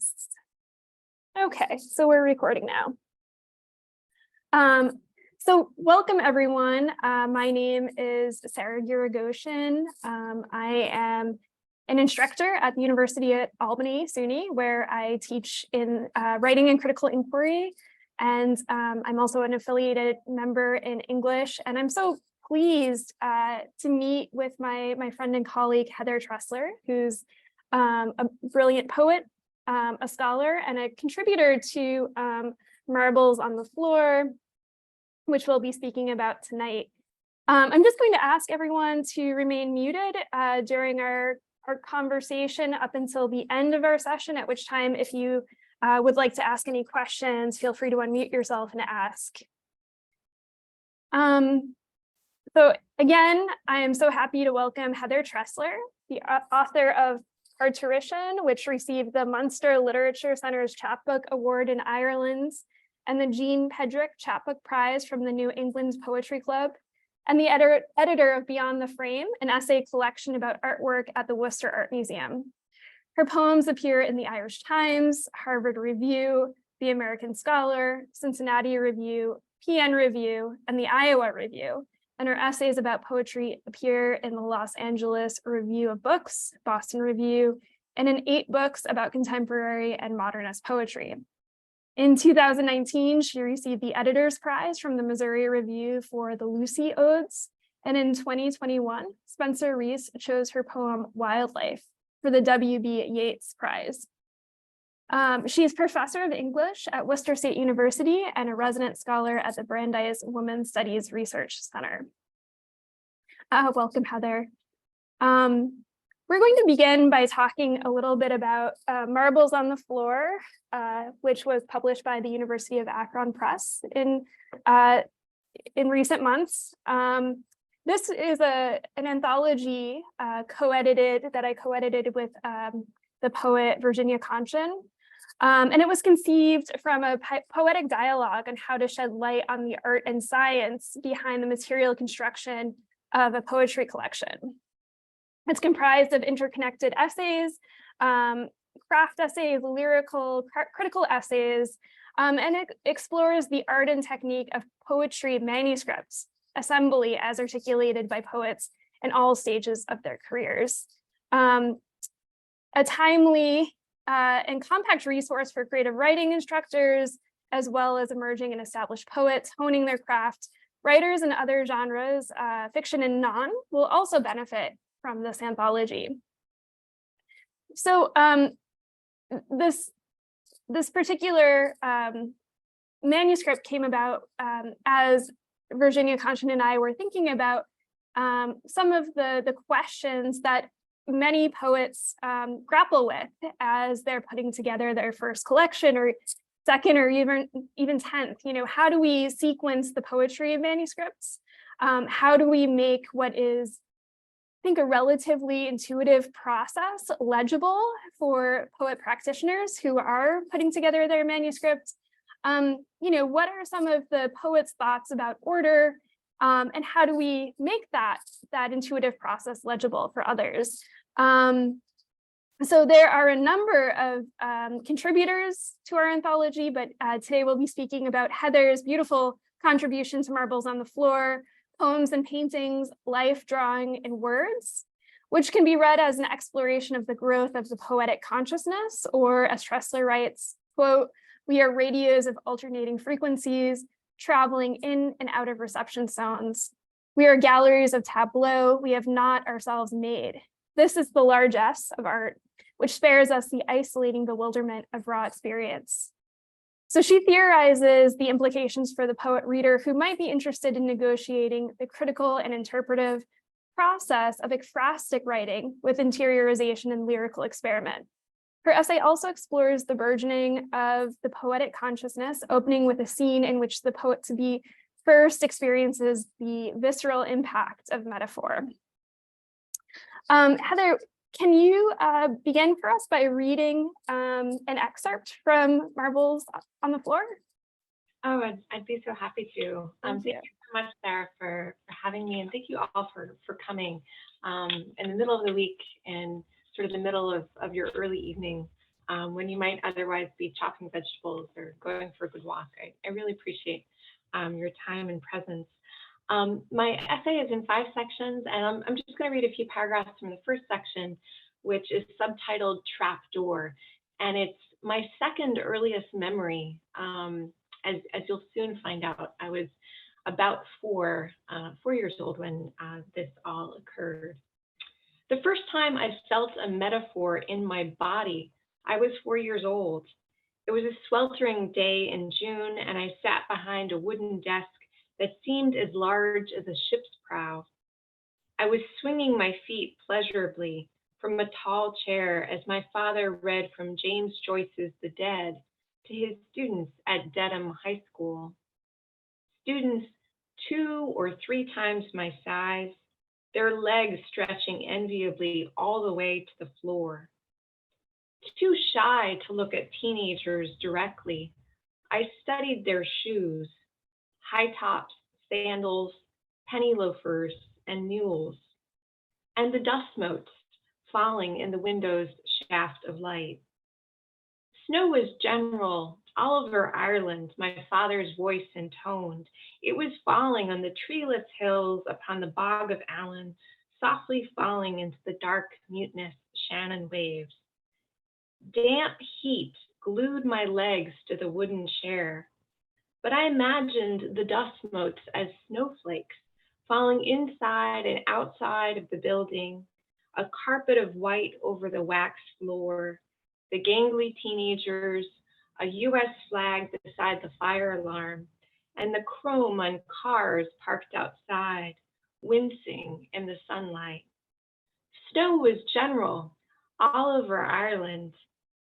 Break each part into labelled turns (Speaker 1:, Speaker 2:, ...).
Speaker 1: Yes. Okay, so we're recording now. So welcome everyone. My name is Sarah Giragoshin. I am an instructor at the University at Albany, SUNY, where I teach in writing and critical inquiry. And I'm also an affiliated member in English. And I'm so pleased to meet with my friend and colleague, Heather Treseler, who's a brilliant poet, a scholar, and a contributor to Marbles on the Floor, which we'll be speaking about tonight. I'm just going to ask everyone to remain muted during our conversation up until the end of our session, at which time, if you would like to ask any questions, feel free to unmute yourself and ask. So again, I am so happy to welcome Heather Treseler, the author of Parturition, which received the Munster Literature Centre's Chapbook Award in Ireland, and the Jean Pedrick Chapbook Prize from the New England Poetry Club, and the editor of Beyond the Frame, an essay collection about artwork at the Worcester Art Museum. Her poems appear in the Irish Times, Harvard Review, the American Scholar, Cincinnati Review, PN Review, and the Iowa Review. And her essays about poetry appear in the Los Angeles Review of Books, Boston Review, and in 8 books about contemporary and modernist poetry. In 2019, she received the Editor's Prize from the Missouri Review for the Lucy Odes. And in 2021, Spencer Reese chose her poem Wildlife for the W.B. Yeats Prize. She is professor of English at Worcester State University and a resident scholar at the Brandeis Women's Studies Research Center. Welcome, Heather. We're going to begin by talking a little bit about Marbles on the Floor, which was published by the University of Akron Press in recent months. This is an anthology that I co-edited with the poet Virginia Conchin. And it was conceived from a poetic dialogue on how to shed light on the art and science behind the material construction of a poetry collection. It's comprised of interconnected essays, craft essays, lyrical, critical essays, and it explores the art and technique of poetry manuscripts assembly as articulated by poets in all stages of their careers. A timely and compact resource for creative writing instructors, as well as emerging and established poets honing their craft. Writers in other genres, fiction and non, will also benefit from this anthology. So this particular manuscript came about as Virginia Conchin and I were thinking about some of the questions that many poets grapple with as they're putting together their first collection or second or even 10th. You know, how do we sequence the poetry of manuscripts? How do we make what is, I think, a relatively intuitive process legible for poet practitioners who are putting together their manuscripts? You know, what are some of the poet's thoughts about order? And how do we make that intuitive process legible for others? So there are a number of contributors to our anthology, but today we'll be speaking about Heather's beautiful contribution to Marbles on the Floor, poems and paintings, life, drawing, and words, which can be read as an exploration of the growth of the poetic consciousness, or as Treseler writes, quote, "We are radios of alternating frequencies, traveling in and out of reception zones. We are galleries of tableau we have not ourselves made. This is the largesse of art, which spares us the isolating bewilderment of raw experience." So she theorizes the implications for the poet reader who might be interested in negotiating the critical and interpretive process of ekphrastic writing with interiorization and lyrical experiment. Her essay also explores the burgeoning of the poetic consciousness, opening with a scene in which the poet-to-be first experiences the visceral impact of metaphor. Heather, can you begin for us by reading an excerpt from Marbles on the Floor?
Speaker 2: Oh, I'd be so happy to. Thank you so much, Sarah, for having me, and thank you all for coming in the middle of the week and sort of the middle of your early evening when you might otherwise be chopping vegetables or going for a good walk. I really appreciate your time and presence. My essay is in 5 sections, and I'm just going to read a few paragraphs from the first section, which is subtitled Trapdoor. And it's my second earliest memory. As you'll soon find out, I was about 4 years old when this all occurred. The first time I felt a metaphor in my body, I was 4 years old. It was a sweltering day in June, and I sat behind a wooden desk that seemed as large as a ship's prow. I was swinging my feet pleasurably from a tall chair as my father read from James Joyce's The Dead to his students at Dedham High School. Students 2 or 3 times my size, their legs stretching enviably all the way to the floor. Too shy to look at teenagers directly, I studied their shoes, high tops, sandals, penny loafers, and mules, and the dust motes falling in the window's shaft of light. Snow was general all over Ireland, my father's voice intoned. It was falling on the treeless hills upon the bog of Allen, softly falling into the dark, mutinous Shannon waves. Damp heat glued my legs to the wooden chair, but I imagined the dust motes as snowflakes falling inside and outside of the building, a carpet of white over the waxed floor, the gangly teenagers, a US flag beside the fire alarm, and the chrome on cars parked outside, wincing in the sunlight. Snow was general all over Ireland,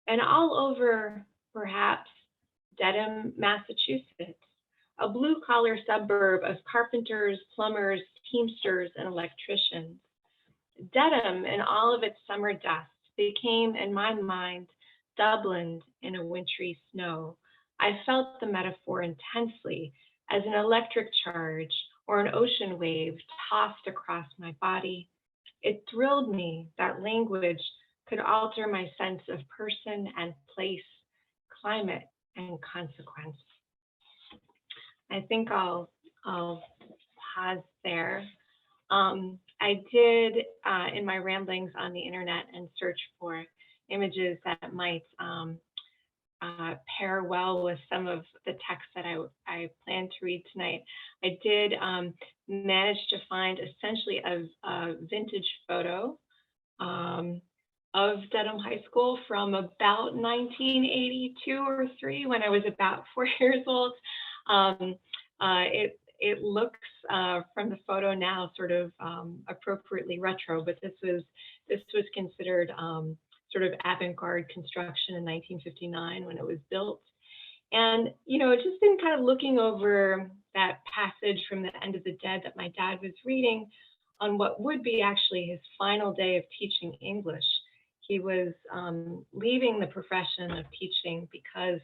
Speaker 2: and all over, perhaps, Dedham, Massachusetts, a blue-collar suburb of carpenters, plumbers, teamsters, and electricians. Dedham, in all of its summer dust, became, in my mind, Dublin in a wintry snow. I felt the metaphor intensely as an electric charge or an ocean wave tossed across my body. It thrilled me that language could alter my sense of person and place, climate, and consequence. I think I'll pause there. I did, in my ramblings on the internet and search for images that might pair well with some of the text that I plan to read tonight. I did manage to find essentially a vintage photo of Dedham High School from about 1982 or 3 when I was about 4 years old. It looks from the photo now sort of appropriately retro, but this was considered sort of avant-garde construction in 1959 when it was built. And, you know, just in kind of looking over that passage from The End of the Dead that my dad was reading on what would be actually his final day of teaching English. He was leaving the profession of teaching because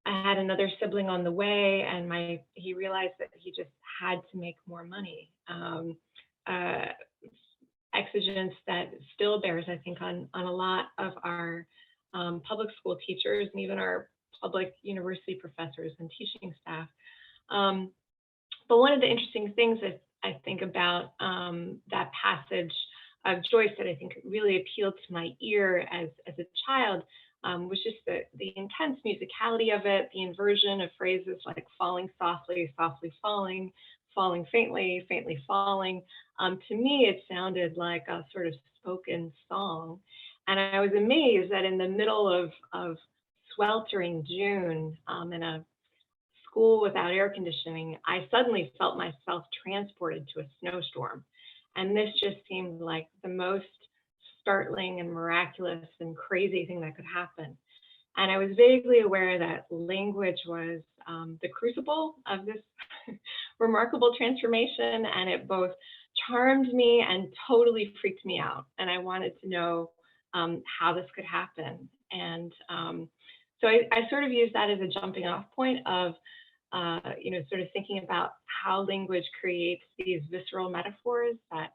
Speaker 2: I had another sibling on the way, and he realized that he just had to make more money. Exigence that still bears, I think, on a lot of our public school teachers and even our public university professors and teaching staff. But one of the interesting things that I think about that passage of Joyce that I think really appealed to my ear as a child was just the intense musicality of it, the inversion of phrases like falling softly, softly falling, falling faintly, faintly falling. To me, it sounded like a sort of spoken song. And I was amazed that in the middle of sweltering June in a school without air conditioning, I suddenly felt myself transported to a snowstorm. And this just seemed like the most startling and miraculous and crazy thing that could happen. And I was vaguely aware that language was the crucible of this remarkable transformation, and it both charmed me and totally freaked me out. And I wanted to know how this could happen. And so I sort of use that as a jumping off point of, sort of thinking about how language creates these visceral metaphors that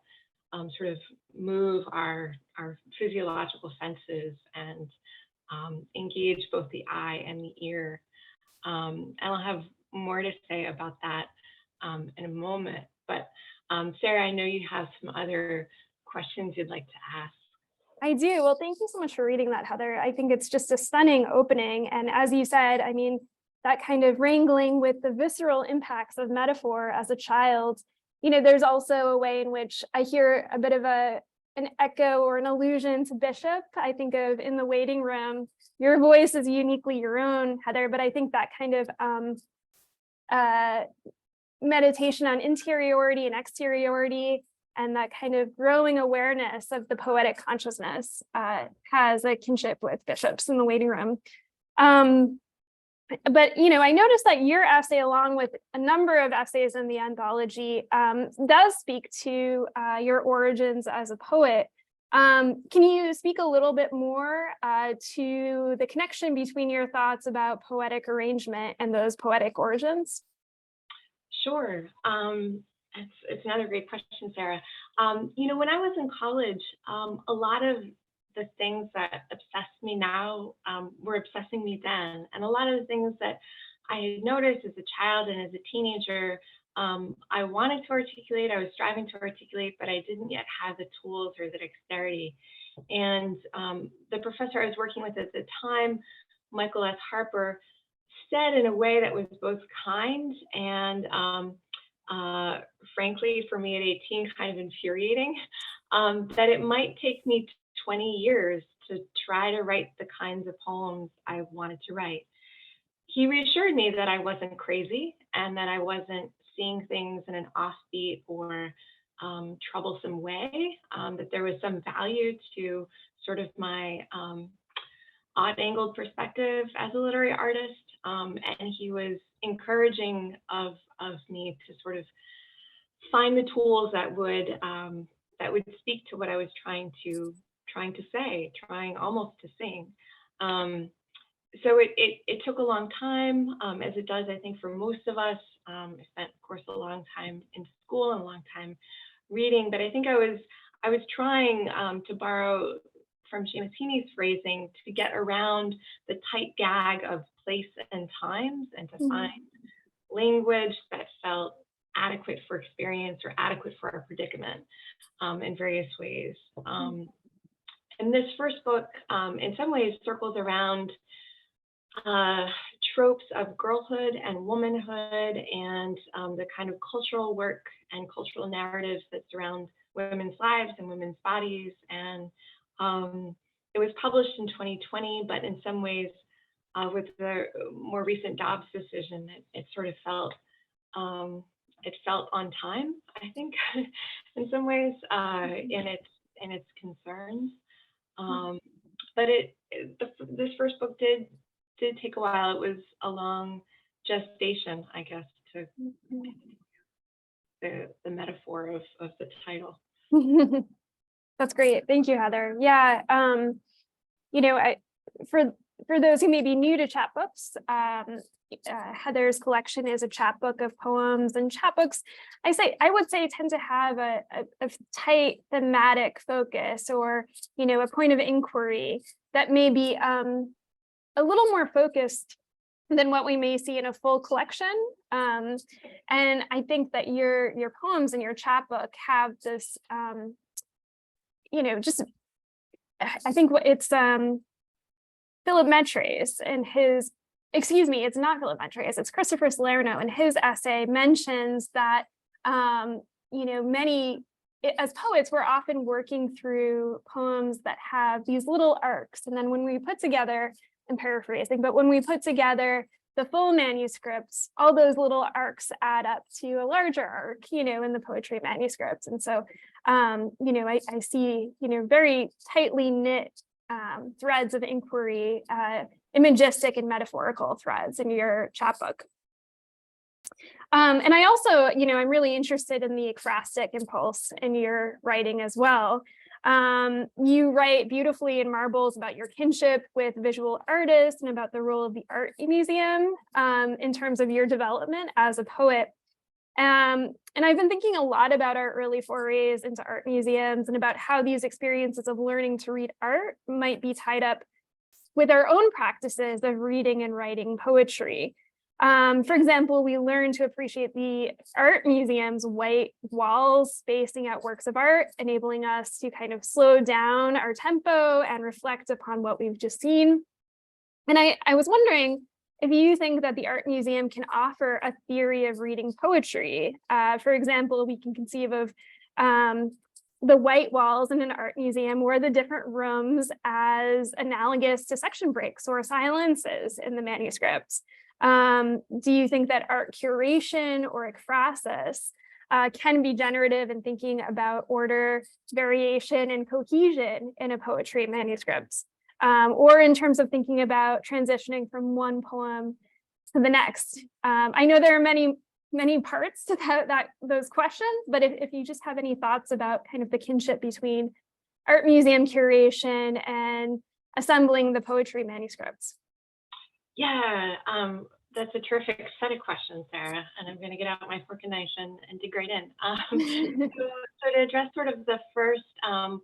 Speaker 2: sort of move our physiological senses and engage both the eye and the ear. And I'll have more to say about that in a moment. But Sarah, I know you have some other questions you'd like to ask.
Speaker 1: I do. Well, thank you so much for reading that, Heather. I think it's just a stunning opening. And as you said, I mean, that kind of wrangling with the visceral impacts of metaphor as a child, there's also a way in which I hear a bit of an echo or an allusion to Bishop. I think of In the Waiting Room. Your voice is uniquely your own, Heather, but I think that kind of meditation on interiority and exteriority and that kind of growing awareness of the poetic consciousness has a kinship with Bishop's In the Waiting Room. But, I noticed that your essay, along with a number of essays in the anthology, does speak to your origins as a poet. Can you speak a little bit more to the connection between your thoughts about poetic arrangement and those poetic origins?
Speaker 2: Sure. It's another great question, Sarah. When I was in college, a lot of the things that obsess me now were obsessing me then. And a lot of the things that I had noticed as a child and as a teenager, I wanted to articulate, I was striving to articulate, but I didn't yet have the tools or the dexterity. And the professor I was working with at the time, Michael S. Harper, said in a way that was both kind and frankly, for me at 18, kind of infuriating, that it might take me 20 years to try to write the kinds of poems I wanted to write. He reassured me that I wasn't crazy and that I wasn't seeing things in an offbeat or troublesome way, that there was some value to sort of my odd-angled perspective as a literary artist. And he was encouraging of me to sort of find the tools that would speak to what I was trying to say, trying almost to sing. So it took a long time, as it does, I think, for most of us. I spent, of course, a long time in school and a long time reading, but I think I was trying to borrow from Seamus Heaney's phrasing to get around the tight gag of place and times and to find language that felt adequate for experience or adequate for our predicament in various ways. And this first book, in some ways, circles around tropes of girlhood and womanhood and the kind of cultural work and cultural narratives that surround women's lives and women's bodies. And it was published in 2020, but in some ways, with the more recent Dobbs decision, it sort of felt on time, I think, in some ways, in its concerns. But this first book did take a while. It was a long gestation, I guess, to the metaphor of the title.
Speaker 1: That's great. Thank you, Heather. Yeah. For those who may be new to chapbooks, Heather's collection is a chapbook of poems, and chapbooks, I would say, tend to have a tight thematic focus or, a point of inquiry that may be a little more focused than what we may see in a full collection. And I think that your poems in your chapbook have this, I think it's Philip Metres and his, it's not Philip Metres, it's Christopher Salerno, and his essay mentions that, many, as poets, we're often working through poems that have these little arcs. And then when we put together, I'm paraphrasing, but when we put together the full manuscripts, all those little arcs add up to a larger arc, in the poetry manuscripts. And so, I see, very tightly knit threads of inquiry, imagistic and metaphorical threads in your chapbook. And I also, I'm really interested in the ekphrastic impulse in your writing as well. You write beautifully in Marbles about your kinship with visual artists and about the role of the art museum in terms of your development as a poet. And I've been thinking a lot about our early forays into art museums and about how these experiences of learning to read art might be tied up with our own practices of reading and writing poetry. For example, we learn to appreciate the art museum's white walls spacing out works of art, enabling us to kind of slow down our tempo and reflect upon what we've just seen. And I was wondering if you think that the art museum can offer a theory of reading poetry. For example, we can conceive of the white walls in an art museum or the different rooms as analogous to section breaks or silences in the manuscripts. Do you think that art curation or ekphrasis can be generative in thinking about order, variation, and cohesion in a poetry manuscript? Or in terms of thinking about transitioning from one poem to the next? I know there are many parts to those questions, but if you just have any thoughts about kind of the kinship between art museum curation and assembling the poetry manuscripts.
Speaker 2: Yeah, that's a terrific set of questions, Sarah, and I'm going to get out my fork and knife and dig right in. So to address sort of the first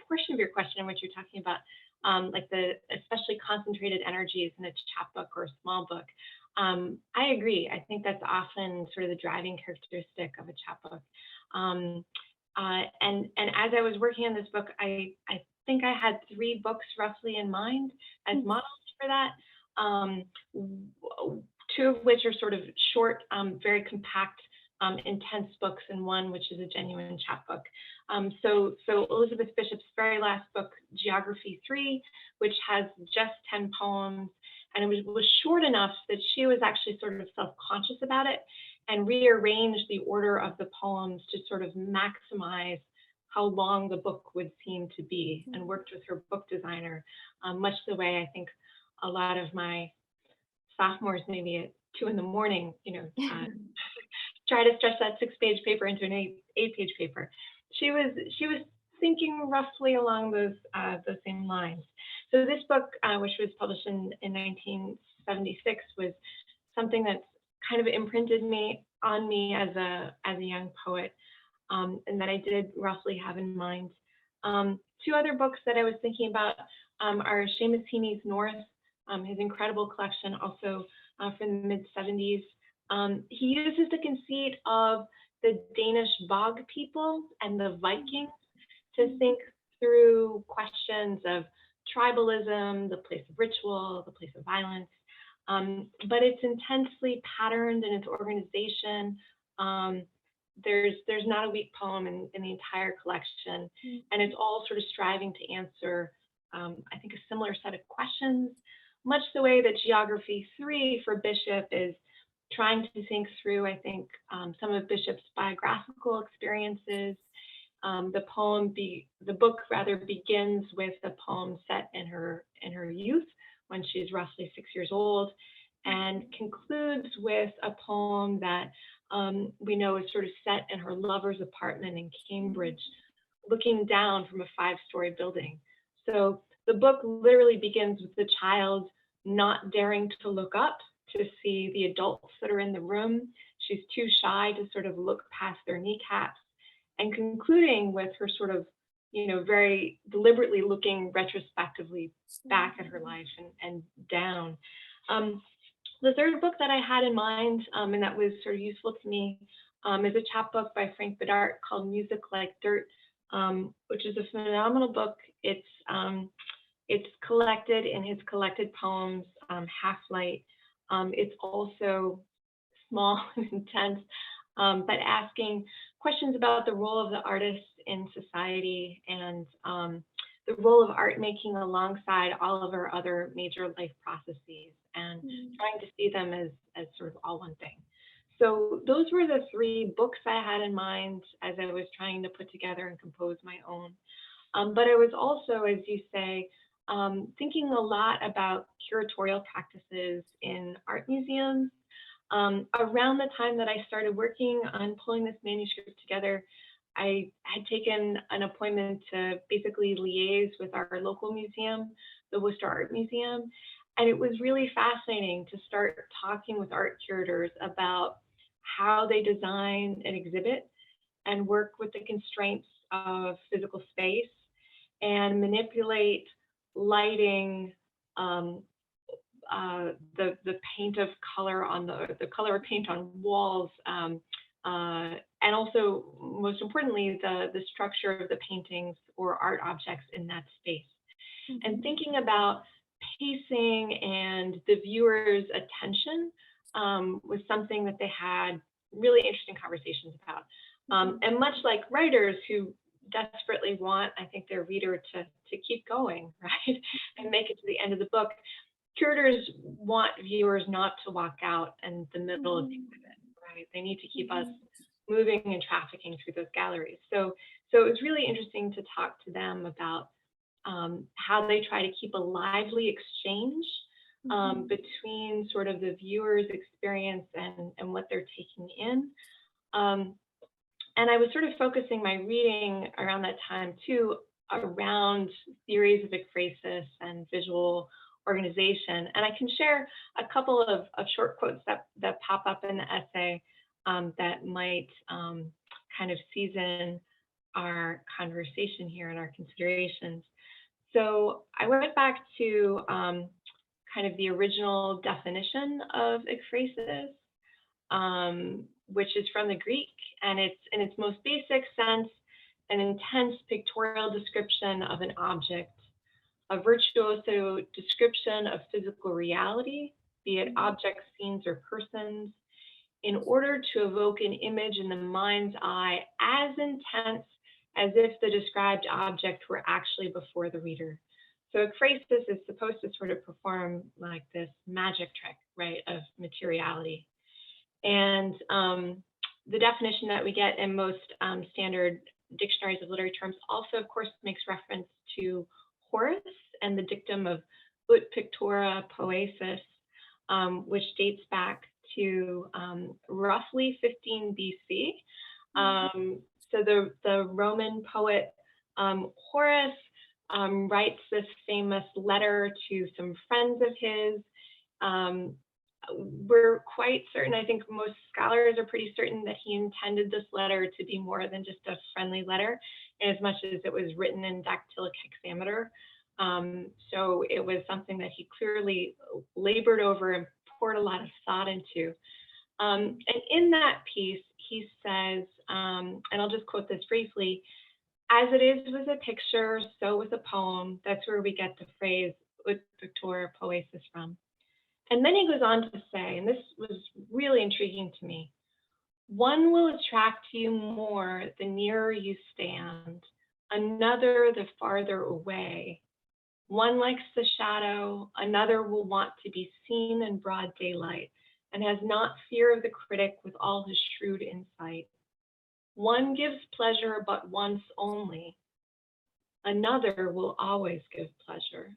Speaker 2: portion of your question, in which you're talking about like the especially concentrated energies in a chapbook or a small book, I agree. I think that's often sort of the driving characteristic of a chapbook. And as I was working on this book, I think I had 3 books roughly in mind as models for that. 2 of which are sort of short, very compact, intense books, and one which is a genuine chapbook. So Elizabeth Bishop's very last book, Geography 3, which has just 10 poems, and it was short enough that she was actually sort of self-conscious about it and rearranged the order of the poems to sort of maximize how long the book would seem to be, and worked with her book designer, much the way I think a lot of my sophomores, maybe at 2 in the morning, try to stretch that 6-page paper into an 8-page paper. She was thinking roughly along those same lines. So this book, which was published in 1976, was something that's kind of imprinted on me as a young poet, and that I did roughly have in mind. 2 other books that I was thinking about are Seamus Heaney's North, his incredible collection, also from the mid-70s. He uses the conceit of the Danish bog people and the Vikings to think through questions of tribalism, the place of ritual, the place of violence. But it's intensely patterned in its organization. There's not a weak poem in the entire collection, and it's all sort of striving to answer, I think, a similar set of questions, much the way that Geography 3 for Bishop is trying to think through, I think, some of Bishop's biographical experiences. The book rather begins with a poem set in her youth when she's roughly 6 years old, and concludes with a poem that we know is sort of set in her lover's apartment in Cambridge, looking down from a 5-story building. So the book literally begins with the child not daring to look up to see the adults that are in the room. She's too shy to sort of look past their kneecaps, and concluding with her sort of, very deliberately looking retrospectively back at her life and down. The third book that I had in mind, and that was sort of useful to me, is a chapbook by Frank Bedart called Music Like Dirt, which is a phenomenal book. It's collected in his collected poems, Half Light. It's also small and intense, but asking questions about the role of the artist in society and the role of art making alongside all of our other major life processes, and trying to see them as sort of all one thing. So those were the 3 books I had in mind as I was trying to put together and compose my own. But I was also, as you say, thinking a lot about curatorial practices in art museums. Around the time that I started working on pulling this manuscript together, I had taken an appointment to basically liaise with our local museum, the Worcester Art Museum. And it was really fascinating to start talking with art curators about how they design an exhibit and work with the constraints of physical space and manipulate lighting, the paint of color on the color of paint on walls, and also, most importantly, the structure of the paintings or art objects in that space. And thinking about pacing and the viewer's attention was something that they had really interesting conversations about. And much like writers who desperately want, I think, their reader to keep going, right, and make it to the end of the book, curators want viewers not to walk out in the middle of the exhibit, right? They need to keep us moving and trafficking through those galleries. So it was really interesting to talk to them about how they try to keep a lively exchange between sort of the viewer's experience and what they're taking in. And I was sort of focusing my reading around that time too around theories of ekphrasis and visual organization. And I can share a couple of short quotes that pop up in the essay that might kind of season our conversation here and our considerations. So I went back to kind of the original definition of ekphrasis, which is from the Greek, and it's in its most basic sense, an intense pictorial description of an object, a virtuoso description of physical reality, be it objects, scenes, or persons, in order to evoke an image in the mind's eye as intense as if the described object were actually before the reader. So ekphrasis is supposed to sort of perform like this magic trick, right, of materiality. And the definition that we get in most standard dictionaries of literary terms also, of course, makes reference to Horace and the dictum of ut pictura poesis, which dates back to roughly 15 BC. So the Roman poet Horace writes this famous letter to some friends of his. We're quite certain, I think most scholars are pretty certain, that he intended this letter to be more than just a friendly letter, in as much as it was written in dactylic hexameter. So it was something that he clearly labored over and poured a lot of thought into. And in that piece, he says, and I'll just quote this briefly, "As it is with a picture, so with a poem." That's where we get the phrase ut pictura poesis from. And then he goes on to say, and this was really intriguing to me, "One will attract you more the nearer you stand, another the farther away. One likes the shadow, another will want to be seen in broad daylight, and has not fear of the critic with all his shrewd insight. One gives pleasure but once only, another will always give pleasure."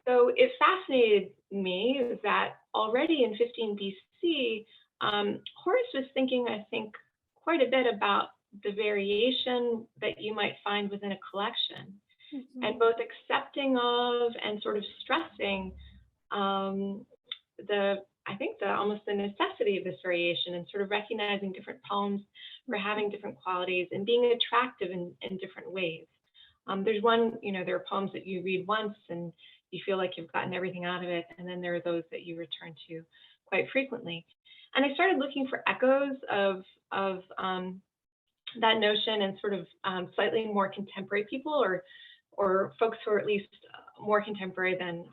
Speaker 2: So it fascinated me that already in 15 BC, Horace was thinking, I think, quite a bit about the variation that you might find within a collection, and both accepting of and sort of stressing almost the necessity of this variation, and sort of recognizing different poems for having different qualities and being attractive in different ways. There's one, there are poems that you read once and you feel like you've gotten everything out of it, and then there are those that you return to quite frequently. And I started looking for echoes of that notion in sort of slightly more contemporary people, or folks who are at least more contemporary than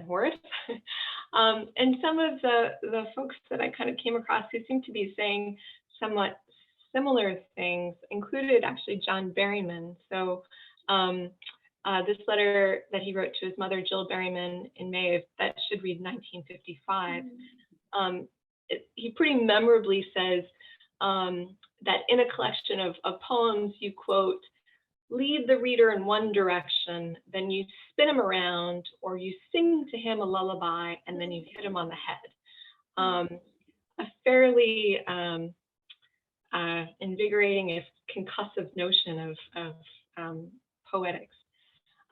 Speaker 2: Horace. And some of the folks that I kind of came across who seemed to be saying somewhat similar things included actually John Berryman. So this letter that he wrote to his mother, Jill Berryman, in May, that should read 1955, he pretty memorably says that in a collection of poems, you quote, "lead the reader in one direction, then you spin him around, or you sing to him a lullaby, and then you hit him on the head." A fairly invigorating, if concussive notion of poetics.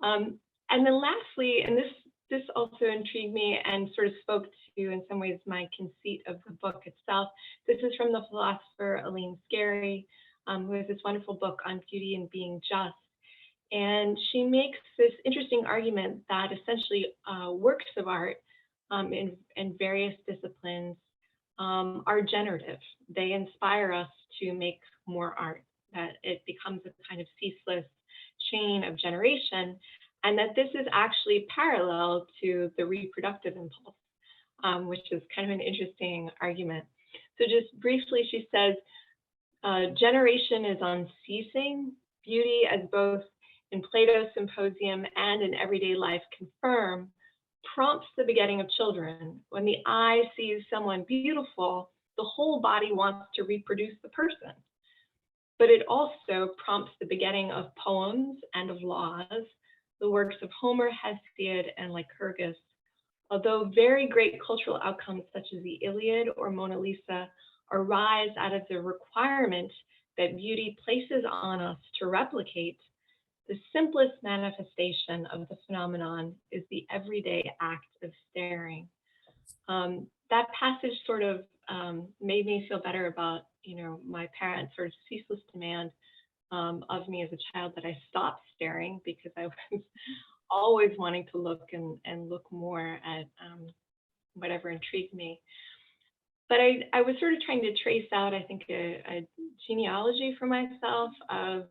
Speaker 2: And then lastly, and this also intrigued me and sort of spoke to, in some ways, my conceit of the book itself. This is from the philosopher Aline Scarry, who has this wonderful book on beauty and being just. And she makes this interesting argument that essentially works of art in various disciplines are generative. They inspire us to make more art, that it becomes a kind of ceaseless chain of generation, and that this is actually parallel to the reproductive impulse, which is kind of an interesting argument. So just briefly, she says, generation is unceasing. Beauty, as both in Plato's Symposium and in everyday life confirm, prompts the begetting of children. When the eye sees someone beautiful, the whole body wants to reproduce the person. But it also prompts the begetting of poems and of laws, the works of Homer, Hesiod, and Lycurgus. Although very great cultural outcomes such as the Iliad or Mona Lisa arise out of the requirement that beauty places on us to replicate, the simplest manifestation of the phenomenon is the everyday act of staring. That passage sort of made me feel better about, my parents' sort of ceaseless demand of me as a child that I stop staring, because I was always wanting to look and look more at whatever intrigued me. But I was sort of trying to trace out, I think, a genealogy for myself of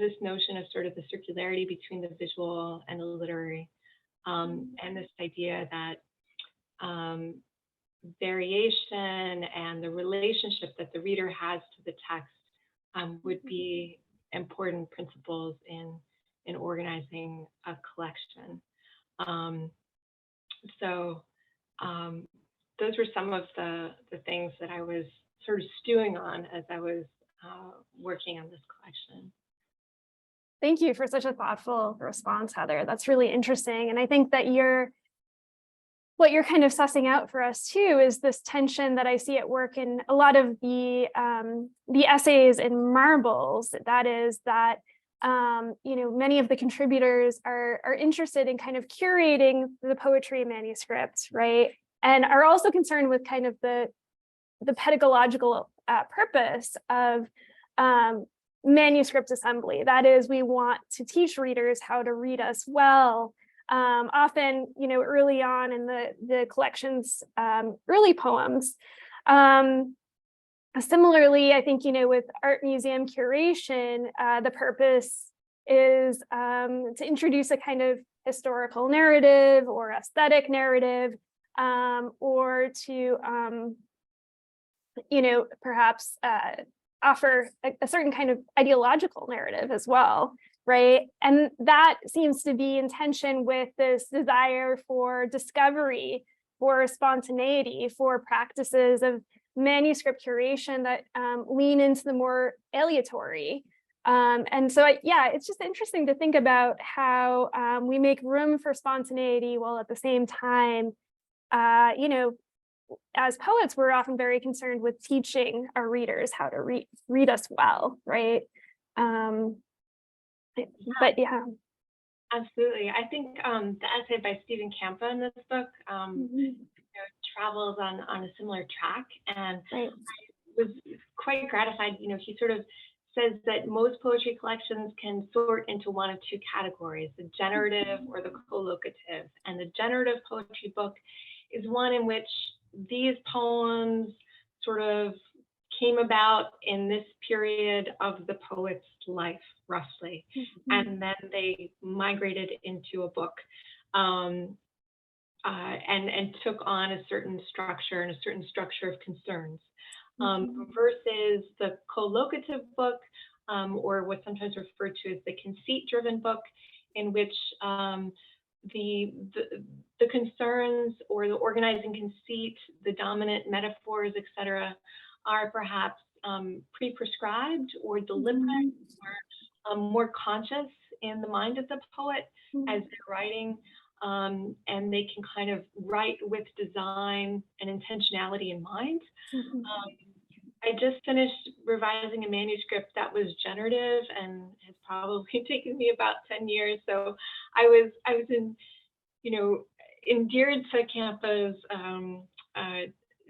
Speaker 2: this notion of sort of the circularity between the visual and the literary, and this idea that variation and the relationship that the reader has to the text would be important principles in organizing a collection. Those were some of the things that I was sort of stewing on as I was working on this collection.
Speaker 1: Thank you for such a thoughtful response, Heather. That's really interesting. And I think that what you're kind of sussing out for us too is this tension that I see at work in a lot of the essays in Marbles. That is that many of the contributors are interested in kind of curating the poetry manuscript, right? And are also concerned with kind of the pedagogical purpose of manuscript assembly. That is, we want to teach readers how to read us well. Often, early on in the collection's early poems. Similarly, I think, with art museum curation, the purpose is to introduce a kind of historical narrative or aesthetic narrative, or to, perhaps offer a certain kind of ideological narrative as well, right? And that seems to be in tension with this desire for discovery, for spontaneity, for practices of manuscript curation that lean into the more aleatory. And so, it's just interesting to think about how we make room for spontaneity while at the same time, as poets, we're often very concerned with teaching our readers how to read us well, right? But yeah.
Speaker 2: Absolutely. I think the essay by Stephen Campa in this book travels on a similar track, and
Speaker 1: Right.
Speaker 2: I was quite gratified. He sort of says that most poetry collections can sort into one of two categories, the generative or the collocative. And the generative poetry book is one in which these poems sort of came about in this period of the poet's life, roughly. And then they migrated into a book and took on a certain structure and a certain structure of concerns. Versus the collocative book, or what's sometimes referred to as the conceit-driven book, in which the concerns or the organizing conceit, the dominant metaphors, etc., are perhaps pre-prescribed or deliberate, or more conscious in the mind of the poet as they're writing, and they can kind of write with design and intentionality in mind. I just finished revising a manuscript that was generative and has probably taken me about 10 years. So I was endeared to Campa's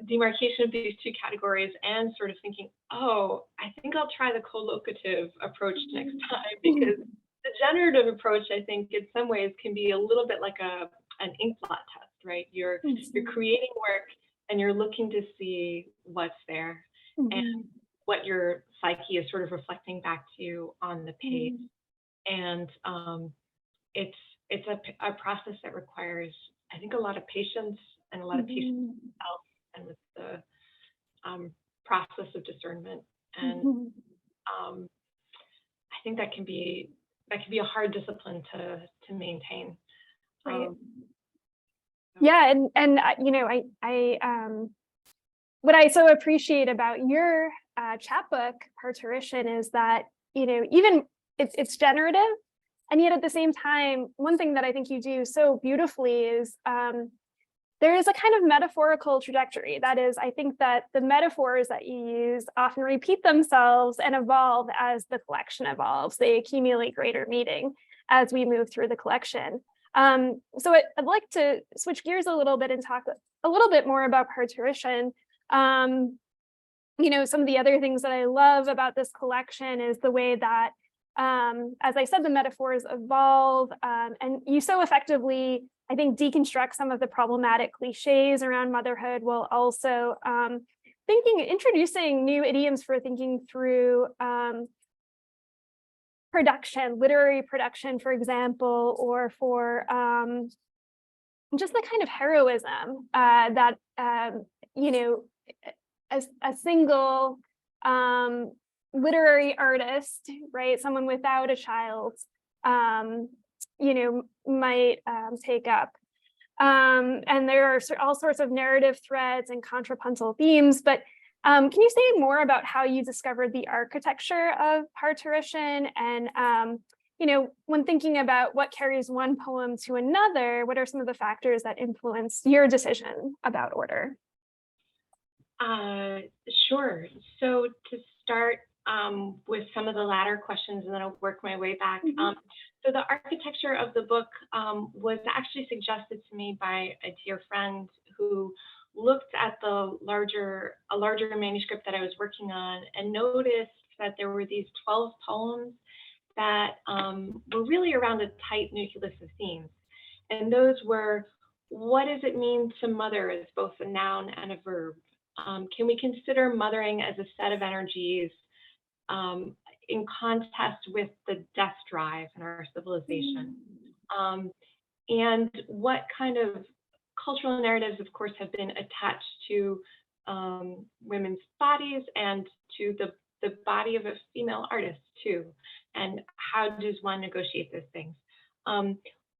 Speaker 2: demarcation of these two categories, and sort of thinking, I think I'll try the collocative approach next time, because the generative approach, I think, in some ways can be a little bit like an ink blot test, right? You're creating work and you're looking to see what's there and what your psyche is sort of reflecting back to you on the page. And it's a process that requires, I think, a lot of patience and a lot of patience with yourself and with the process of discernment. And I think that can be a hard discipline to maintain.
Speaker 1: Right. Yeah, and you know, I what I so appreciate about your chapbook Parturition is that, you know, even it's generative, and yet at the same time, one thing that I think you do so beautifully is there is a kind of metaphorical trajectory. That is, I think that the metaphors that you use often repeat themselves and evolve as the collection evolves. They accumulate greater meaning as we move through the collection. So I'd like to switch gears a little bit and talk a little bit more about Parturition. You know, some of the other things that I love about this collection is the way that, as I said, the metaphors evolve, and you so effectively, I think, deconstruct some of the problematic cliches around motherhood, while also introducing new idioms for thinking through production, literary production, for example, or for just the kind of heroism that you know, a single literary artist, right, someone without a child, you know, might take up. And there are all sorts of narrative threads and contrapuntal themes, but can you say more about how you discovered the architecture of Parturition? And you know, when thinking about what carries one poem to another, what are some of the factors that influence your decision about order?
Speaker 2: Sure. So to start with some of the latter questions, and then I'll work my way back. So the architecture of the book was actually suggested to me by a dear friend who looked at a larger manuscript that I was working on and noticed that there were these 12 poems that were really around a tight nucleus of themes. And those were, what does it mean to mother as both a noun and a verb? Can we consider mothering as a set of energies in contest with the death drive in our civilization? And what kind of cultural narratives, of course, have been attached to women's bodies and to the body of a female artist too? And how does one negotiate those things?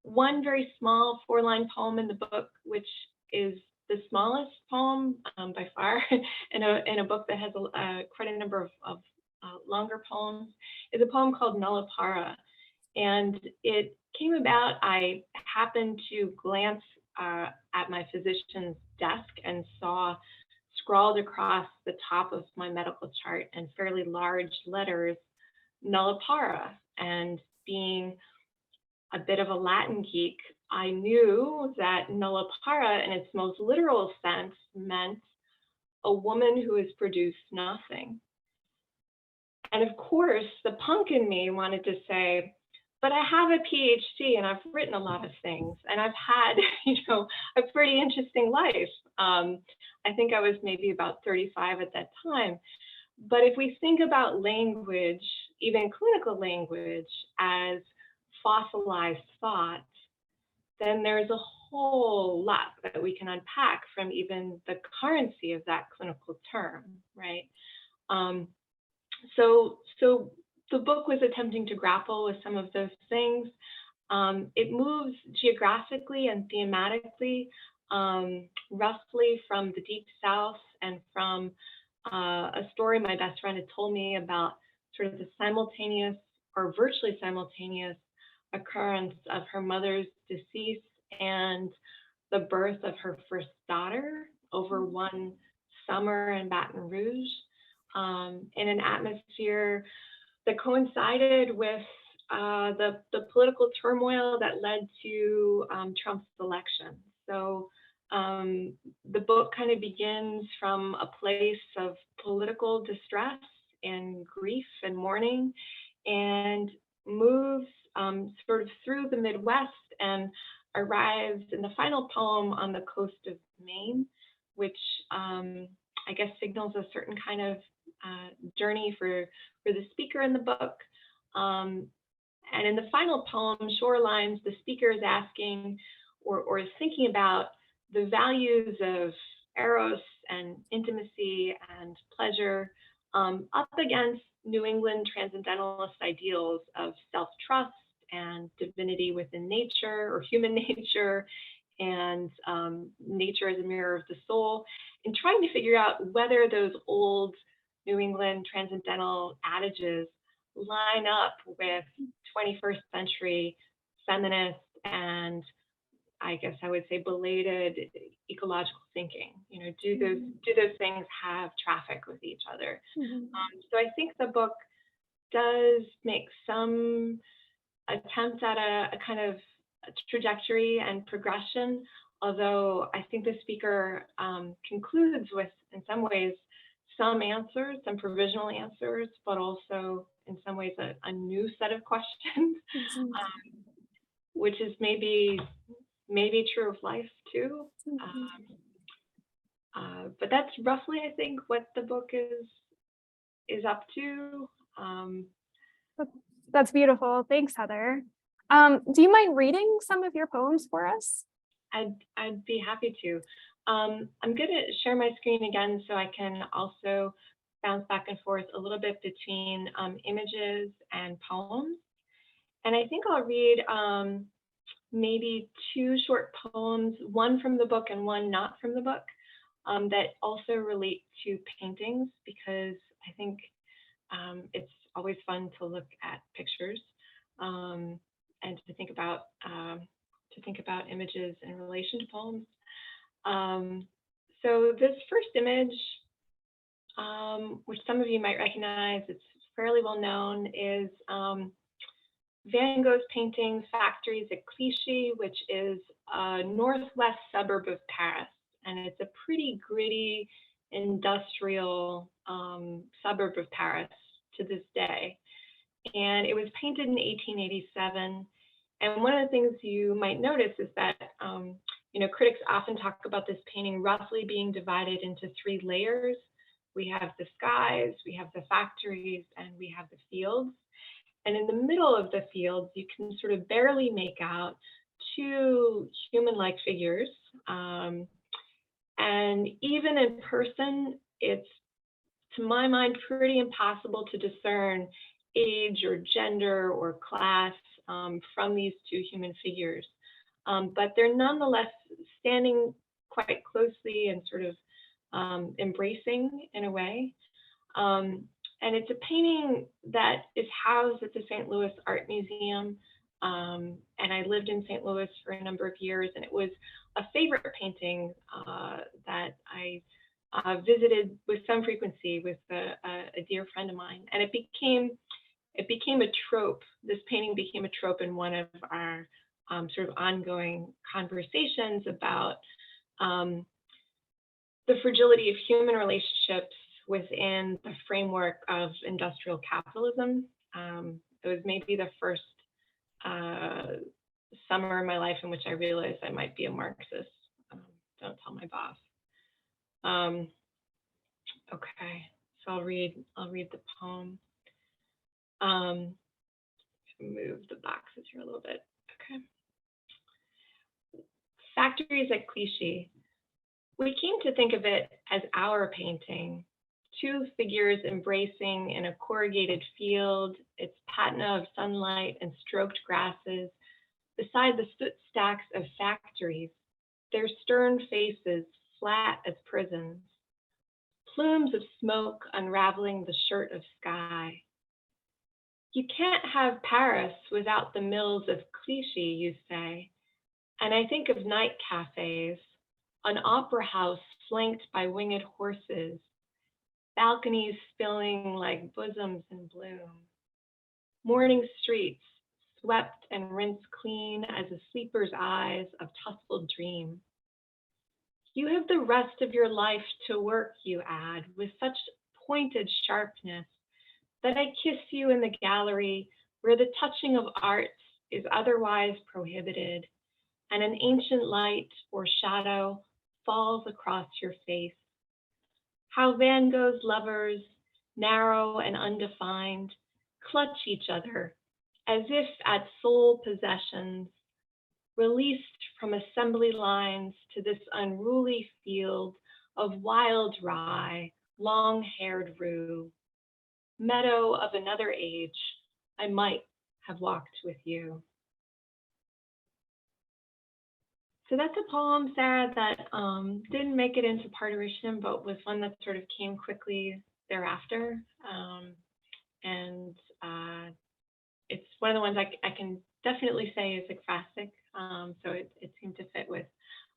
Speaker 2: One very small 4-line poem in the book, which is the smallest poem by far in a book that has quite a number of longer poems, is a poem called Nulla Para. And it came about, I happened to glance at my physician's desk and saw scrawled across the top of my medical chart in fairly large letters, Nulla Para. And being a bit of a Latin geek, I knew that Nulla Para in its most literal sense meant a woman who has produced nothing. And of course, the punk in me wanted to say, but I have a PhD and I've written a lot of things and I've had, you know, a pretty interesting life. I think I was maybe about 35 at that time. But if we think about language, even clinical language, as fossilized thought, then there's a whole lot that we can unpack from even the currency of that clinical term, right? So the book was attempting to grapple with some of those things. It moves geographically and thematically, roughly from the Deep South and from a story my best friend had told me about sort of the simultaneous or virtually simultaneous occurrence of her mother's decease and the birth of her first daughter over one summer in Baton Rouge, in an atmosphere that coincided with the political turmoil that led to Trump's election. So the book kind of begins from a place of political distress and grief and mourning, and moves sort of through the Midwest and arrives in the final poem on the coast of Maine, which I guess signals a certain kind of journey for the speaker in the book. And in the final poem, Shorelines, the speaker is asking or is thinking about the values of eros and intimacy and pleasure up against New England transcendentalist ideals of self-trust and divinity within nature or human nature and nature as a mirror of the soul, and trying to figure out whether those old New England transcendental adages line up with 21st century feminist and I guess I would say belated ecological thinking. You know, do those things have traffic with each other? So I think the book does make some attempt at a kind of a trajectory and progression, although I think the speaker concludes with, in some ways, some answers, some provisional answers, but also in some ways a new set of questions, which is maybe true of life too. But that's roughly, I think, what the book is up to.
Speaker 1: That's beautiful. Thanks, Heather. Do you mind reading some of your poems for us?
Speaker 2: I'd be happy to. I'm going to share my screen again so I can also bounce back and forth a little bit between images and poems. And I think I'll read maybe two short poems, one from the book and one not from the book, that also relate to paintings, because I think it's always fun to look at pictures and to think about images in relation to poems. So this first image, which some of you might recognize, it's fairly well known, is Van Gogh's painting Factories at Clichy, which is a northwest suburb of Paris. And it's a pretty gritty industrial suburb of Paris to this day. And it was painted in 1887. And one of the things you might notice is that critics often talk about this painting roughly being divided into three layers. We have the skies, we have the factories, and we have the fields. And in the middle of the fields, you can sort of barely make out two human-like figures. And even in person, it's, to my mind, pretty impossible to discern age or gender or class from these two human figures. But they're nonetheless standing quite closely and sort of embracing in a way. And it's a painting that is housed at the St. Louis Art Museum. And I lived in St. Louis for a number of years, and it was a favorite painting that I visited with some frequency with a dear friend of mine. And it became a trope. This painting became a trope in one of our sort of ongoing conversations about the fragility of human relationships within the framework of industrial capitalism. It was maybe the first summer in my life in which I realized I might be a Marxist. Don't tell my boss. Okay, so I'll read the poem. Move the boxes here a little bit. Okay. Factories at Clichy. We came to think of it as our painting. Two figures embracing in a corrugated field, its patina of sunlight and stroked grasses, beside the soot stacks of factories, their stern faces flat as prisons, plumes of smoke unraveling the shirt of sky. You can't have Paris without the mills of Clichy, you say, and I think of night cafes, an opera house flanked by winged horses, balconies spilling like bosoms in bloom, morning streets swept and rinsed clean as a sleeper's eyes of tousled dream. You have the rest of your life to work, you add, with such pointed sharpness that I kiss you in the gallery where the touching of art is otherwise prohibited, and an ancient light or shadow falls across your face. How Van Gogh's lovers, narrow and undefined, clutch each other as if at soul possessions, released from assembly lines to this unruly field of wild rye, long-haired rue, meadow of another age, I might have walked with you. So that's a poem, Sarah, that didn't make it into parturition, but was one that sort of came quickly thereafter. And it's one of the ones I can definitely say is ekphrastic. So it seemed to fit with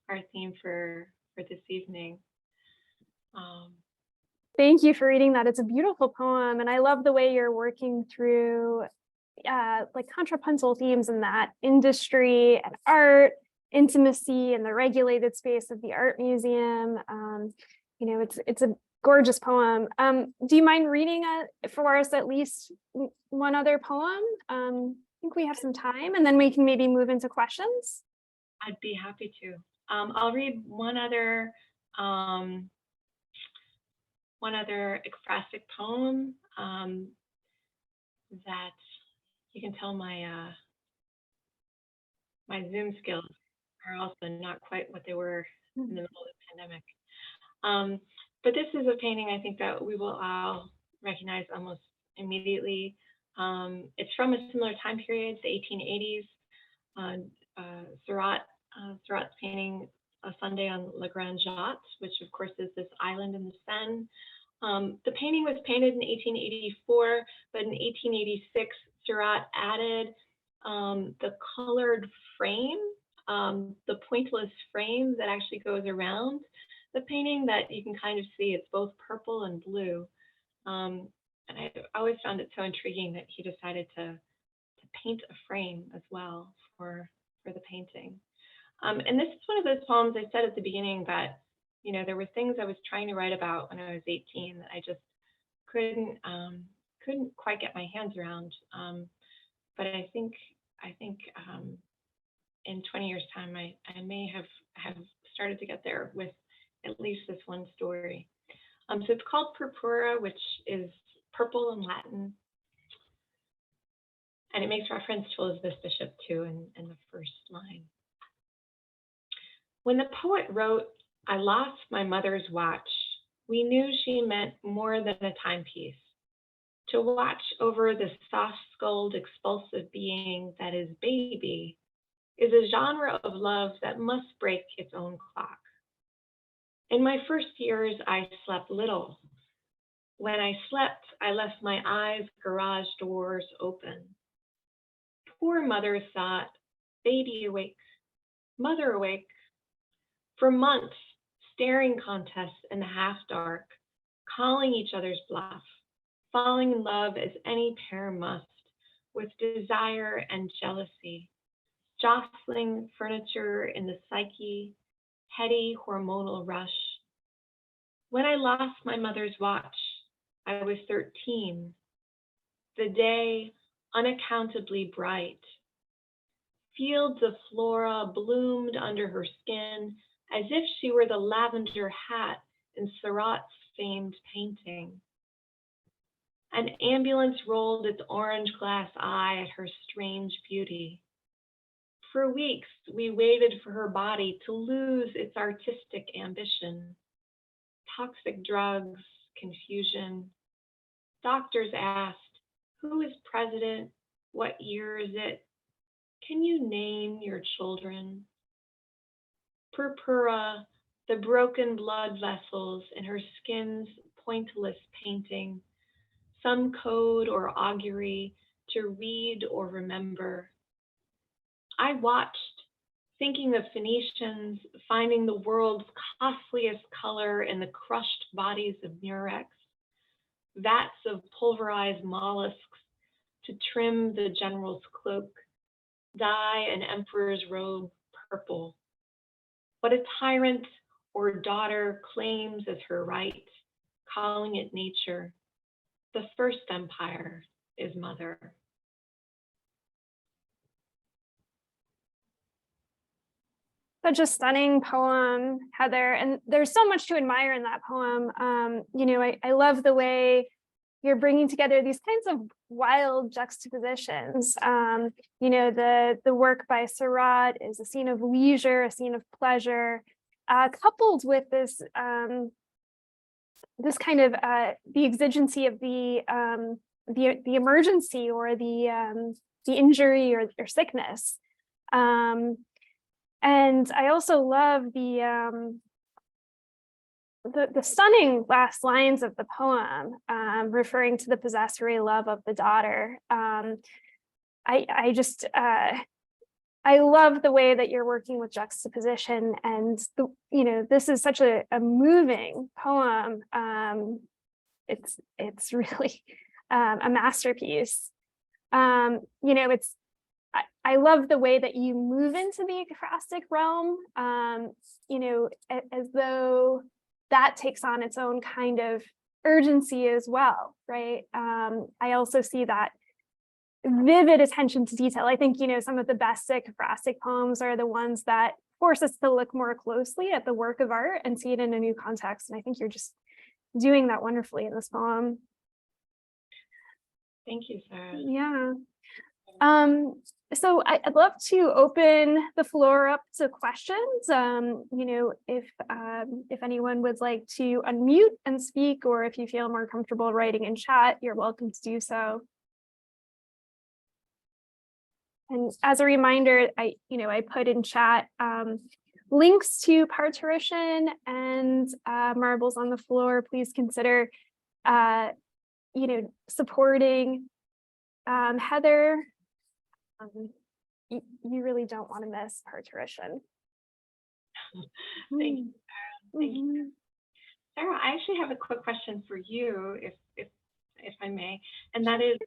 Speaker 2: our theme for this evening.
Speaker 1: Thank you for reading that. It's a beautiful poem, and I love the way you're working through like contrapuntal themes in that industry and art, intimacy, and the regulated space of the art museum. You know, it's a gorgeous poem. Do you mind reading for us at least one other poem? I think we have some time, and then we can maybe move into questions.
Speaker 2: I'd be happy to. I'll read one other ekphrastic poem that you can tell my my Zoom skills are also not quite what they were in the middle of the pandemic. But this is a painting I think that we will all recognize almost immediately. It's from a similar time period, the 1880s. Seurat's painting A Sunday on La Grande Jatte, which of course is this island in the Seine. The painting was painted in 1884, but in 1886, Seurat added the colored frame, the pointless frame that actually goes around the painting that you can kind of see. It's both purple and blue. And I always found it so intriguing that he decided to paint a frame as well for the painting. And this is one of those poems I said at the beginning that, you know, there were things I was trying to write about when I was 18 that I just couldn't quite get my hands around. But I think in 20 years' time, I may have started to get there with at least this one story. So it's called Purpura, which is purple in Latin. And it makes reference to Elizabeth Bishop too in the first line. When the poet wrote, "I lost my mother's watch," we knew she meant more than a timepiece. To watch over the soft-skulled, expulsive being that is baby is a genre of love that must break its own clock. In my first years, I slept little. When I slept, I left my eyes' garage doors open. Poor mother thought, baby awake, mother awake. For months, staring contests in the half-dark, calling each other's bluff, falling in love as any pair must, with desire and jealousy, jostling furniture in the psyche, heady hormonal rush. When I lost my mother's watch, I was 13. The day unaccountably bright. Fields of flora bloomed under her skin as if she were the lavender hat in Seurat's famed painting. An ambulance rolled its orange glass eye at her strange beauty. For weeks, we waited for her body to lose its artistic ambition. Toxic drugs, confusion. Doctors asked, who is president? What year is it? Can you name your children? Purpura, the broken blood vessels in her skin's pointless painting, some code or augury to read or remember. I watched, thinking of Phoenicians finding the world's costliest color in the crushed bodies of murex, vats of pulverized mollusks to trim the general's cloak, dye an emperor's robe purple. What a tyrant or daughter claims as her right, calling it nature. The first empire is mother.
Speaker 1: such a stunning poem, Heather, and there's so much to admire in that poem. I love the way you're bringing together these kinds of wild juxtapositions. The work by Surratt is a scene of leisure, a scene of pleasure, coupled with this this kind of the exigency of the emergency or the injury or sickness. And I also love the stunning last lines of the poem, referring to the possessory love of the daughter. I love the way that you're working with juxtaposition, and this is such a moving poem. It's really a masterpiece. I love the way that you move into the ekphrastic realm, as though that takes on its own kind of urgency as well, right? I also see that vivid attention to detail. I think, some of the best ekphrastic poems are the ones that force us to look more closely at the work of art and see it in a new context. And I think you're just doing that wonderfully in this poem.
Speaker 2: Thank you, Sarah.
Speaker 1: Yeah. So I'd love to open the floor up to questions. If anyone would like to unmute and speak, or if you feel more comfortable writing in chat, you're welcome to do so. And as a reminder, I put in chat links to parturition and Marbles on the Floor. Please consider, supporting Heather. You really don't want to miss parturition.
Speaker 2: Thank you, Sarah. Thank you. Sarah, I actually have a quick question for you, if I may, and that is,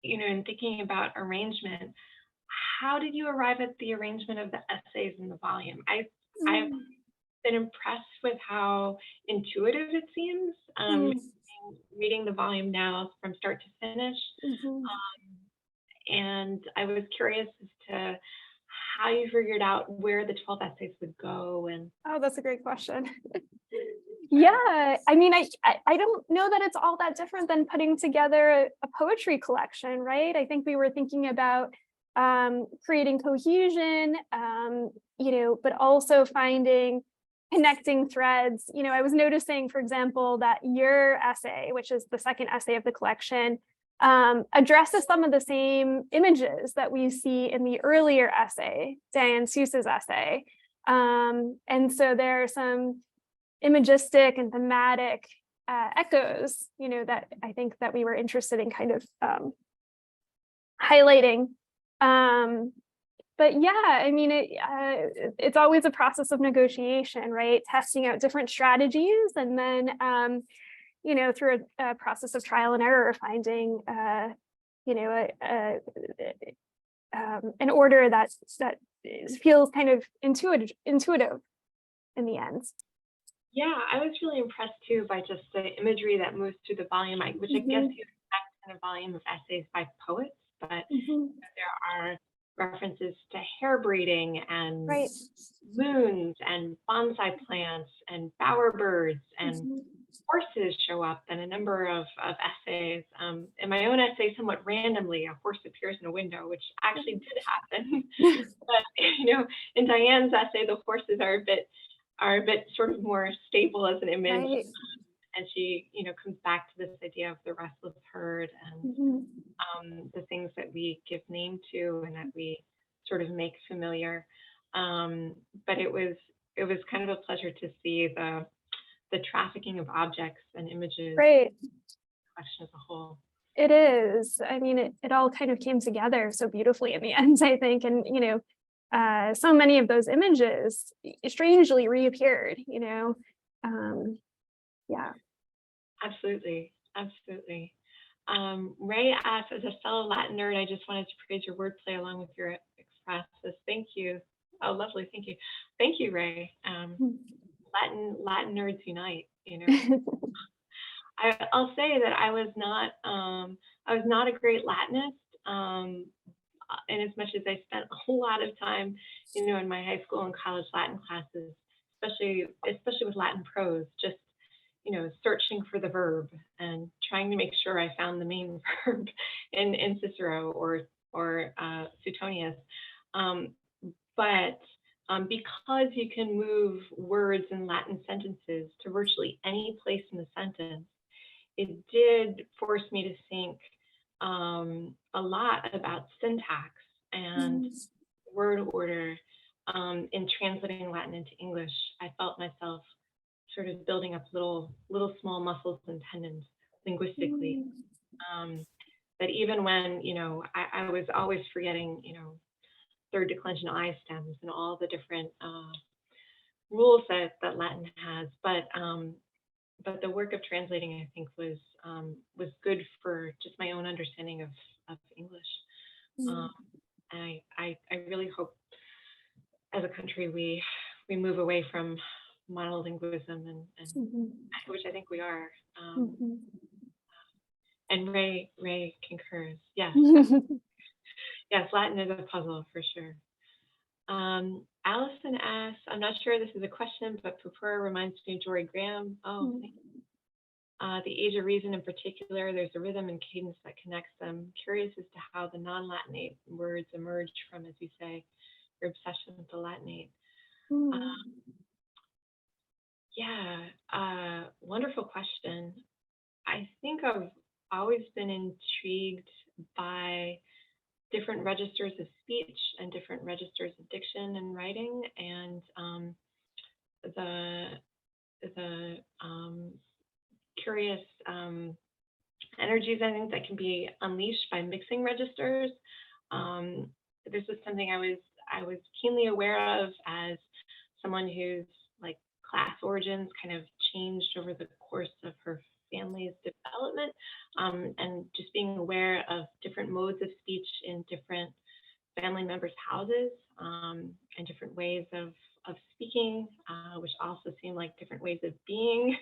Speaker 2: in thinking about arrangement, how did you arrive at the arrangement of the essays in the volume? I've been impressed with how intuitive it seems, reading the volume now from start to finish. And I was curious as to how you figured out where the 12 essays would go. And
Speaker 1: oh, that's a great question. Yeah, I mean, I don't know that it's all that different than putting together a poetry collection, right? I think we were thinking about creating cohesion, but also finding connecting threads. I was noticing, for example, that your essay, which is the second essay of the collection, addresses some of the same images that we see in the earlier essay, Diane Seuss's essay. And so there are some imagistic and thematic echoes, that I think that we were interested in kind of highlighting. But yeah, I mean, it's always a process of negotiation, right? Testing out different strategies, and then through a process of trial and error, finding, an order that feels kind of intuitive in the end.
Speaker 2: Yeah, I was really impressed too by just the imagery that moves through the volume, which I guess you expect in a volume of essays by poets, but there are references to hair braiding and moons and bonsai plants and bowerbirds and horses show up in a number of essays. In my own essay, somewhat randomly, a horse appears in a window, which actually did happen. But in Diane's essay, the horses are a bit sort of more stable as an image, and she comes back to this idea of the restless herd and the things that we give name to and that we sort of make familiar. But it was kind of a pleasure to see the trafficking of objects and images, collection as a whole.
Speaker 1: It is. I mean, it all kind of came together so beautifully in the end, I think. And, so many of those images strangely reappeared, yeah.
Speaker 2: Absolutely. Ray asked, as a fellow Latin nerd, I just wanted to praise your wordplay along with your expresses. Thank you. Oh, lovely. Thank you. Thank you, Ray. Latin nerds unite, I'll say that I was not a great Latinist. and as much as I spent a whole lot of time, in my high school and college Latin classes, especially with Latin prose, just searching for the verb and trying to make sure I found the main verb in Cicero or Suetonius. But because you can move words in Latin sentences to virtually any place in the sentence, it did force me to think a lot about syntax and word order in translating Latin into English. I felt myself sort of building up little small muscles and tendons linguistically. That even when I was always forgetting third declension I stems and all the different rules that Latin has, but the work of translating, I think, was good for just my own understanding of English. And I really hope as a country we move away from monolingualism and which I think we are. And Ray concurs. Yes. Yes, Latin is a puzzle for sure. Allison asks, I'm not sure this is a question, but Purpura reminds me of Jory Graham. Oh, thank you. The Age of Reason in particular, there's a rhythm and cadence that connects them. Curious as to how the non-Latinate words emerged from, as you say, your obsession with the Latinate. Wonderful question. I think I've always been intrigued by different registers of speech and different registers of diction and writing, and the curious energies, I think, that can be unleashed by mixing registers. This is something I was keenly aware of as someone whose class origins kind of changed over the course of her family's development, and just being aware of different modes of speech in different family members' houses, and different ways of speaking, which also seem like different ways of being.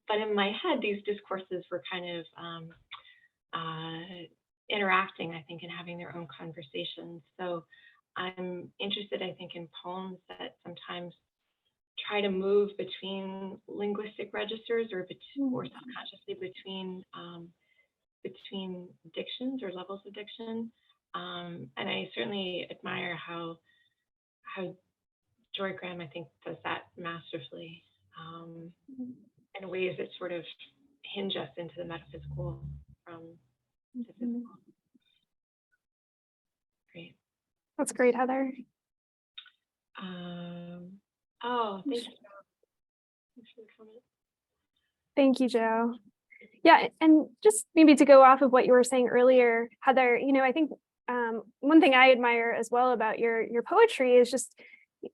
Speaker 2: But in my head, these discourses were kind of interacting, I think, and having their own conversations. So I'm interested, I think, in poems that sometimes try to move between linguistic registers or subconsciously between dictions or levels of diction. And I certainly admire how Joy Graham, I think, does that masterfully, in ways that sort of hinge us into the metaphysical from the physical. Great.
Speaker 1: That's great, Heather.
Speaker 2: Thank you. Thanks for the comment.
Speaker 1: Thank you, Joe. Yeah, and just maybe to go off of what you were saying earlier, Heather, I think one thing I admire as well about your poetry is just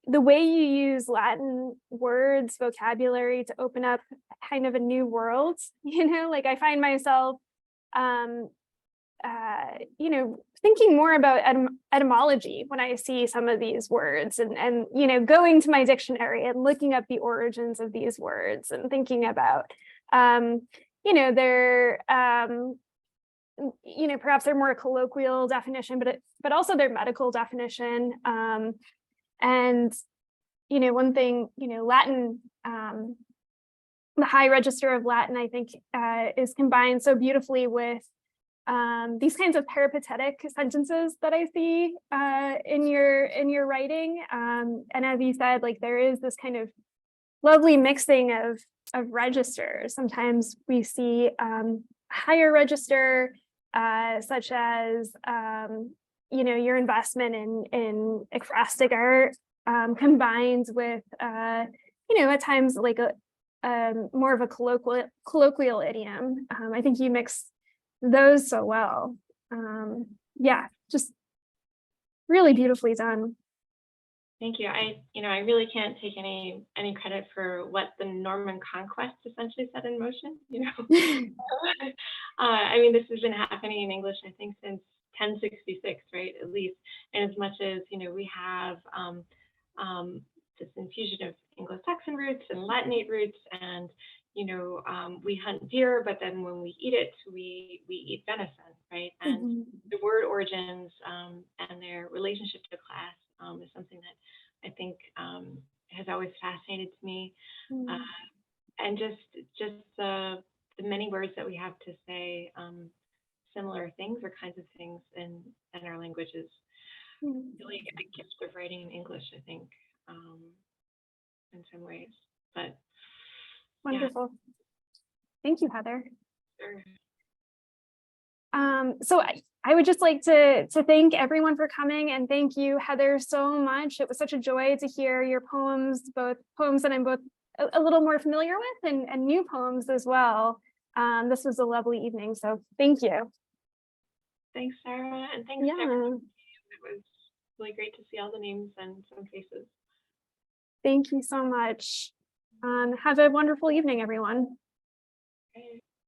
Speaker 1: the way you use Latin words, vocabulary to open up kind of a new world. I find myself, thinking more about etymology when I see some of these words, and going to my dictionary and looking up the origins of these words and thinking about their perhaps their more colloquial definition, but also their medical definition. And one thing, Latin, the high register of Latin, I think, is combined so beautifully with these kinds of peripatetic sentences that I see in your writing. And as you said, there is this kind of lovely mixing of registers. Sometimes we see higher register, such as your investment in ekphrastic art, combined with at times more of a colloquial idiom. I think you mix those so well. Just really beautifully done.
Speaker 2: Thank you. I really can't take any credit for what the Norman conquest essentially set in motion. I mean, this has been happening in English, I think, since 1066, right? At least, and as much as we have this infusion of Anglo-Saxon roots and Latinate roots, and we hunt deer, but then when we eat it, we eat venison, right? And the word origins and their relationship to class is something that I think has always fascinated me, and just the many words that we have to say similar things or kinds of things in our languages. Really a gift of writing in English, I think, in some ways. But
Speaker 1: wonderful. Yeah. Thank you, Heather.
Speaker 2: Sure.
Speaker 1: So I would just like to thank everyone for coming, and thank you, Heather, so much. It was such a joy to hear your poems, both poems that I'm both a little more familiar with and new poems as well. This was a lovely evening, so thank you.
Speaker 2: Thanks, Sarah, and thanks to everyone. It was really great to see all the names and some faces.
Speaker 1: Thank you so much. Have a wonderful evening, everyone.
Speaker 2: Okay.